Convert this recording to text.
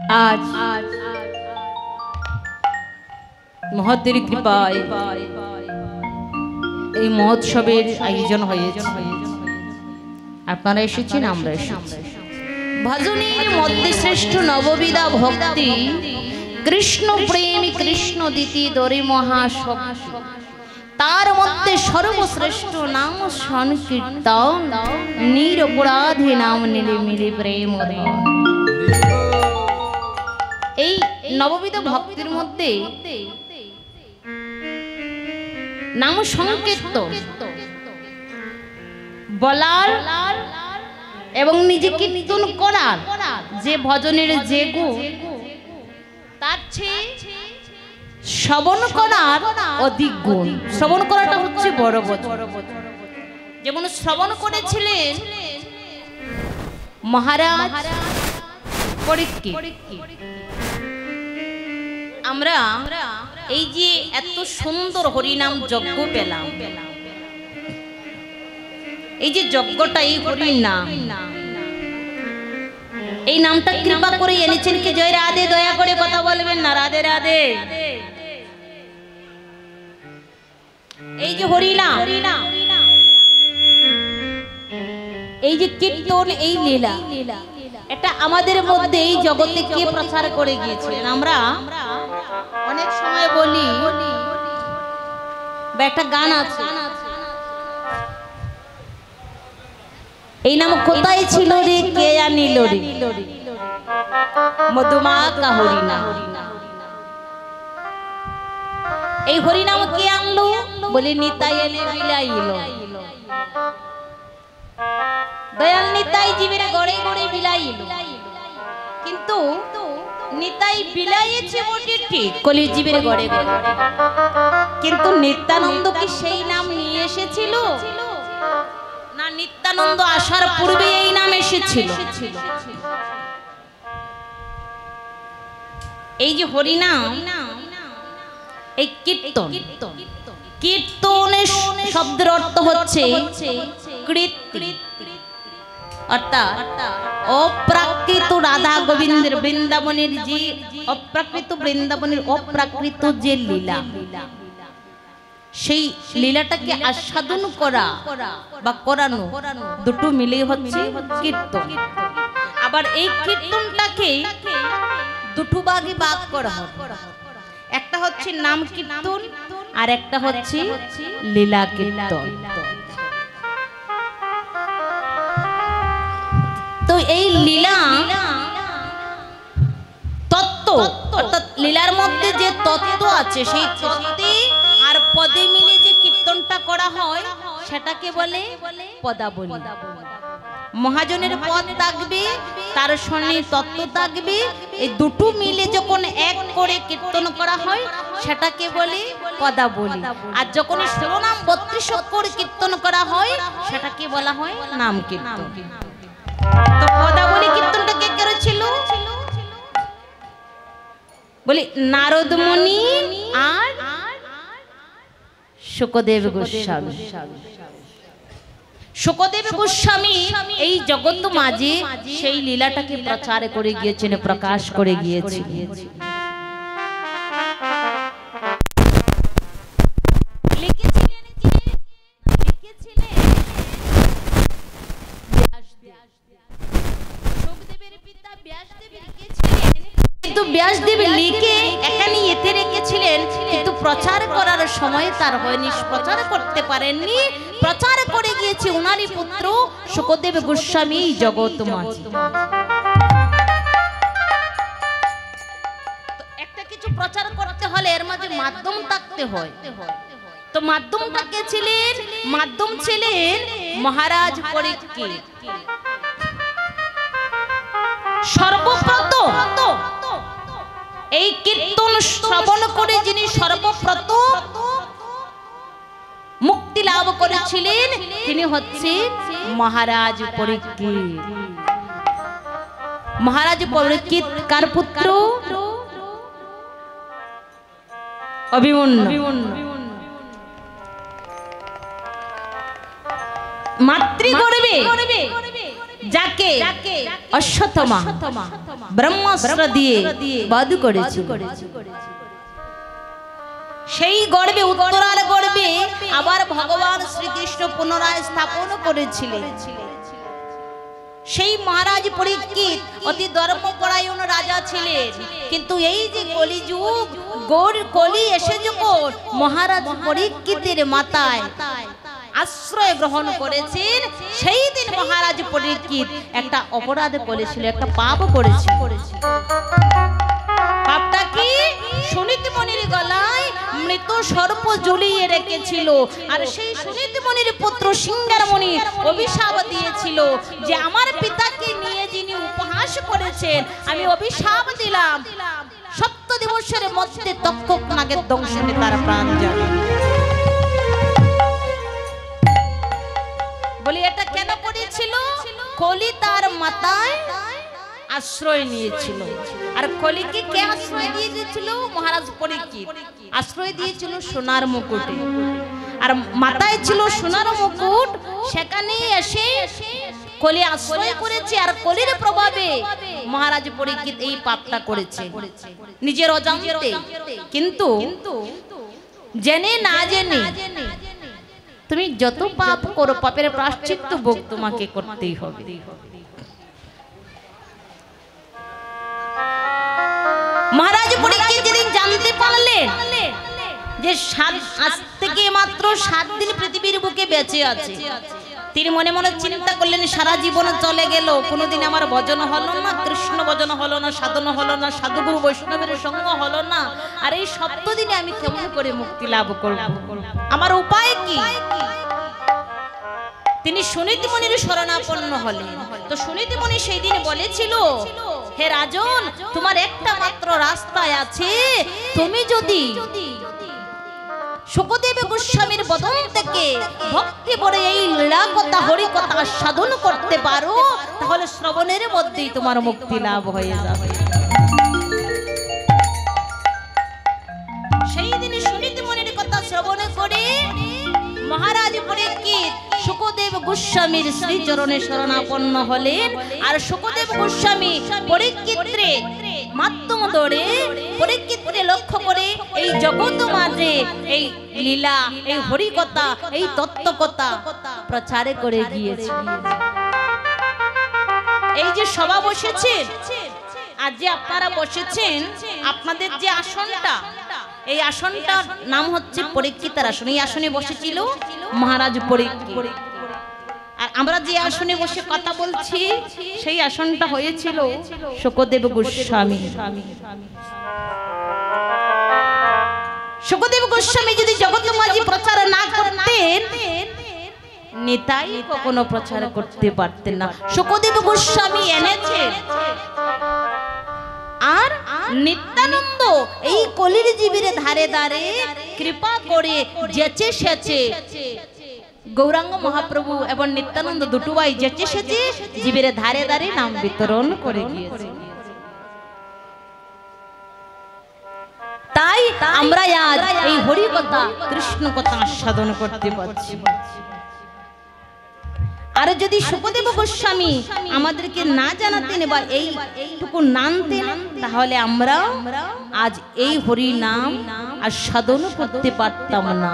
आज মহতের কৃপায় এই মহোৎসবের আয়োজন হয়েছে। আপনারা এসেছেন, আমরা এসেছি। ভজনের মধ্যে শ্রেষ্ঠ নববিধা ভক্তি, কৃষ্ণ প্রেম, কৃষ্ণ দিতি দরে মহাশক্তি। তার মধ্যে সর্বশ্রেষ্ঠ নাম সংকীর্তন, নিরপরাধে নাম নিলে মিলে প্রেম। এই নববিধ ভক্তির মধ্যে নাম সংকীর্তন বলার এবং নিজে কীর্তন করার যে ভজনের যে গুণ, তার চেয়ে শ্রবণ করার অধিক গুণ। শ্রবণ করাটা হচ্ছে বড় ভজন। যেমন শ্রবণ করেছিলেন মহারাজ পরীক্ষিত। আমরা এই যে এত সুন্দর হরিনাম যজ্ঞ পেলাম, এই যে যজ্ঞটা, এই হরিনাম, এই নামটা কৃপা করে এনেছেন কি? জয় রাধে। দয়া করে কথা বলবেন না, রাধে রাধে। এই যে হরিনাম, এই যে কীর্তন, এই লীলা, এটা আমাদের মধ্যে এই জগতে কে প্রচার করে গিয়েছিলেন? আমরা অনেক সময় বলি, বা একটা গান আছে, এই নাম কোথায় ছিল রে, কে জানিল রে, মধুমাখা হরিনাম। এই হরিনাম কে আনলো? বলে নিতাই এলে বিলাইল। দয়াল নিতাই জীবের গড়ে গড়ে বিলাইল, কিন্তু নিতাই বিলাইছে বটে ঠিক, কলি জীবের গড়ে গড়ে, কিন্তু নিত্যানন্দ কি সেই নাম নিয়ে এসেছিল? না, নিত্যানন্দ আসার পূর্বে এই নাম এসেছিল। এই যে হরিনাম, এই কীর্তন, কীর্তনের শব্দের অর্থ হচ্ছে কৃত্তি, অর্থাৎ অপ্রাকৃত রাধা গোবিন্দের বৃন্দাবনের যে অপ্রাকৃত, বৃন্দাবনের অপ্রাকৃত যে লীলা, সেই লীলাটাকে আস্বাদন করা বা করানো, দুটো মিলে হচ্ছে কীর্তন। আবার এই কীর্তনটাকে দুটো ভাগে ভাগ করা হয়, একটা হচ্ছে নাম কীর্তন আর একটা হচ্ছে লীলা কীর্তন। তো এই লীলা তত্ত্ব, অর্থাৎ লীলার মধ্যে যে তত্ত্ব আছে, সেই তত্ত্বে আর পদে মিলে যে কীর্তনটা করা হয় সেটাকে বলে পদাবলী। মহাজনের পদ থাকবে, তার সঙ্গে তত্ত্ব থাকবে, এই দুটো মিলে যখন এক করে কীর্তন করা হয় সেটাকে বলে পদাবলী। আর যখন শিরোনাম 32 অক্ষর কীর্তন করা হয় সেটাকে বলা হয় নাম কীর্তন। তো পদাবলী কীর্তনটা কে করেছিল? বলি নারদ মুনি আর শুকদেব গোস্বামী। শুকদেব গোস্বামী এই জগৎ মাঝে সেই লীলাটাকে প্রচার করে গিয়েছেন, প্রকাশ করে গিয়েছেন। কিন্তু ব্যাসদেব লিখে এখানে এতে রেখেছিলেন, কিন্তু প্রচার করার সময় তার হয়নি, প্রচার করতে পারেননি। প্রচার করে গিয়েছে উনারই পুত্র শুকদেব গোস্বামী জগৎ মাঝে। একটা কিছু প্রচার করতে হলে এর মাঝে মাধ্যম থাকতে হয়। তো মাধ্যমটা কে ছিলেন? মাধ্যম ছিলেন মহারাজ পরীক্ষিত। সর্বপ্রথম এই কীর্তন শ্রবণ করে যিনি সর্বপ্রথম মুক্তি লাভ করেছিলেন তিনি হচ্ছে মহারাজ পরীক্ষিত। মহারাজ পরীক্ষিত কার পুত্র? অভিমন্যু। মাতৃগর্ভে যাকে অশ্বত্থমা ব্রহ্মাস্ত্র দিয়ে বধ করেছিল, সেই গর্ভে উত্তরার গর্ভে আবার ভগবান শ্রীকৃষ্ণ পুনরায় স্থাপন করেছিলেন। সেই মহারাজ পরীক্ষিত অতি ধর্মপরায়ণ রাজা ছিলেন, কিন্তু এই যে কলিযুগ কলি এসে যখন মহারাজ পরীক্ষিতের মাথায় আশ্রয় গ্রহণ করেছেন, সেই দিন মহারাজ পরীক্ষিত একটা অপরাধ করেছিল, একটা পাপ করেছিল। পাপটা কি? সুনীতিমণির গলায় মৃত সর্প ঝুলিয়ে রেখেছিল, আর সেই সুনীতিমণির পুত্র সিংহারমণি অভিশাপ দিয়েছিল যে আমার পিতাকে নিয়ে যিনি উপহাস করেছেন, আমি অভিশাপ দিলাম 7 দিবসের মধ্যে তক্ষক নাগের দংশনে তার প্রাণ যাবে। বলি এটা কেন করেছিল? কলি তার মাথায় আশ্রয় নিয়েছিল। আর কলিকে কে আশ্রয় দিয়েছিল? মহারাজ পরীক্ষিত আশ্রয় দিয়েছিল সোনার মুকুটে, আর মাথায় ছিল সোনার মুকুট। সেখানে এসে কলি আশ্রয় করেছে, আর কলির প্রভাবে মহারাজ পরীক্ষিত এই পাপটা করেছে নিজের অজান্তে। কিন্তু জেনে না জেনে তুমি যত পাপ করো, পাপের প্রায়শ্চিত্ত ভোগ তোমাকে করতেই হবে। মহারাজ পরীক্ষিত যেদিন জানতে পারলেন যে আজ থেকে মাত্র 7 দিন পৃথিবীর বুকে বেঁচে আছে, তিনি মনে মনে চিন্তা করলেন সারা জীবন চলে গেল, কোনোদিন আমার ভজন হলো না, কৃষ্ণ ভজন হলো না, সাধন হলো না, সাধুগুরু বৈষ্ণবের সঙ্গ হলো না, আর এই 7 দিনে আমি কেমন করে মুক্তি লাভ করব? আমার উপায় কি? তিনি সুনীতিমণির শরণাপন্ন হলেন। তো সুনীতিমণি সেই দিন বলেছিল, হে রাজন, তোমার একটা মাত্র রাস্তায় আছে, তুমি যদি শুকদেব গোস্বামীর বদন থেকে ভক্তি ভরে এই লীলা কথা হরি কথা সাধন করতে পারো, তাহলে শ্রবণের মধ্যেই তোমার মুক্তি লাভ হয়ে যাবে। সেই দিন সুনীতিমণির কথা শ্রবণ করে মহারাজ পরীক্ষিত শুকদেব গোস্বামীর শ্রীচরণে শরণাপন্ন হলেন। আর শুকদেব গোস্বামী পরীক্ষিতরে মাধ্যম ধরে পরীক্ষিতরে লক্ষ্য করে এই জগৎ মাঝে এই লীলা, এই হরিকথা, এই তত্ত্বকথা প্রচার করে গিয়েছে। এই যে সভা বসেছেন, আর যে আপনারা বসেছেন, আপনাদের যে আসনটা, এই আসনটার নাম হচ্ছে পরীক্ষিতের আসন। এই আসনে বসেছিল মহারাজ পরীক্ষিত। আর আমরা যে আসনে বসে কথা বলছি, সেই আসনটা হয়েছিল শুকদেব গোস্বামী। শুকদেব গোস্বামী যদি জগৎ মাঝে প্রচার না করতেন, নিতাই কখনো প্রচার করতে পারতেন না। শুকদেব গোস্বামী এনেছে, আর নিত্যানন্দ এই কলির জীবের ধারে ধারে কৃপা করে যেচে সেচে গৌরাঙ্গ মহাপ্রভু এবং নিত্যানন্দ দুটুবাই যেচে সেচে জীবের ধারে ধারে নাম বিতরণ করে গিয়েছে। তাই আমরা আজ এই হরি কথা, কৃষ্ণ কথা সাধন করতে পারছি। আর যদি শুকদেব গোস্বামী আমাদেরকে না জানাতেন বা এইটুকু নামতেন, তাহলে আমরা আজ এই হরি নাম আর সাধন করতে পারতাম না।